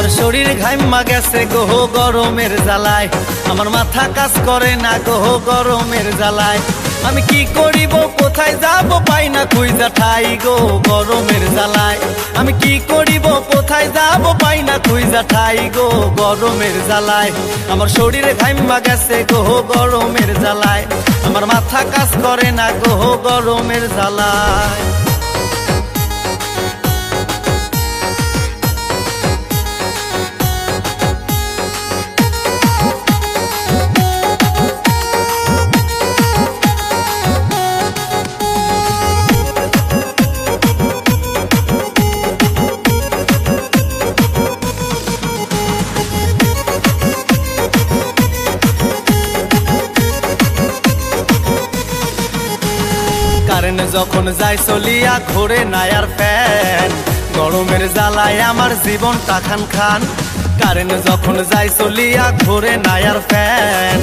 আমার শরীর ঘাইমা গেছে গো গরমের জ্বালায়, আমার মাথা কাজ করে না গো গরমের জ্বালায়। আমি কি করিব কোথায় যাব পাই না খুঁজা ঠাই গো গরমের জ্বালায়। আমি কি করিব কোথায় যাব পাই না খুঁজা ঠাই গো গরমের জ্বালায়। আমার শরীরে ঘাইমা গেছে গো গরমের জ্বালায়, আমার মাথা কাজ করে না গো গরমের জ্বালায়। কারেন্ট যখন যায় চলিয়া ঘোরে না আর ফ্যান, গরমের জ্বালায় আমার জীবনটা খান খান। কারেন্ট যখন যায় চলিয়া ঘোরে না আর ফ্যান,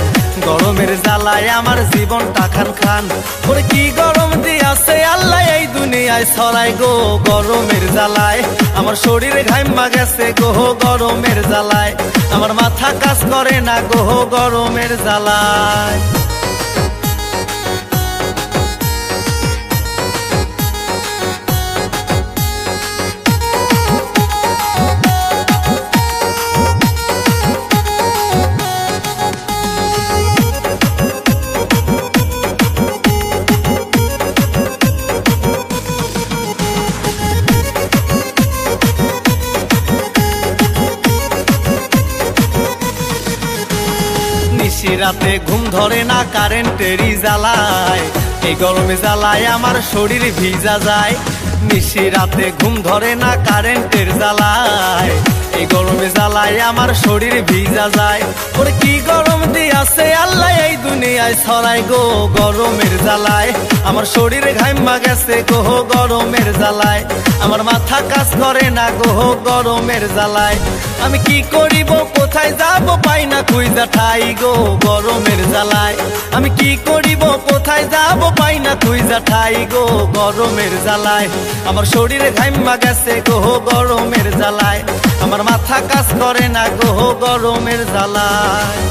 গরমের জ্বালায় আমার জীবনটা খান খান। ওরে কি গরম দিয়াছে আল্লাহ এই দুনিয়ায় ছড়াই গো গরমের জ্বালায়। আমার শরীরে ঘাইমা গেছে গো গরমের জ্বালায়, আমার মাথা কাজ করে না গো গরমের জ্বালায়। রাতে ঘুম ধরে না কারেন্টেরই জ্বালায়, এই গরমে জ্বালায় আমার শরীর ভিজা যায়। নিশি রাতে ঘুম ধরে না কারেন্টের জ্বালায়, এই গরমে জ্বালায় আমার শরীর ভিজা যায়। ওরে কি গরম দিয়াছে আল্লাহ এই দুনিয়ায় ছড়াই গো গরমের জ্বালায়। আমার শরীরে ঘাইমা গেছে গো গরমের জ্বালায়, আমার মাথা কাজ করে না গো গরমের জ্বালায়। আমি কি করিব কোথায় যাব পাই না খুঁজা ঠাই গো গরমের জ্বালায়। আমি কি করিব কোথায় যাব পাই না খুঁজা ঠাই গো গরমের জ্বালায়। আমার শরীরে ঘাইমা গেছে গো গরমের জ্বালায়, আমার মাথা কাজ করে না গো গরমের জ্বালায়।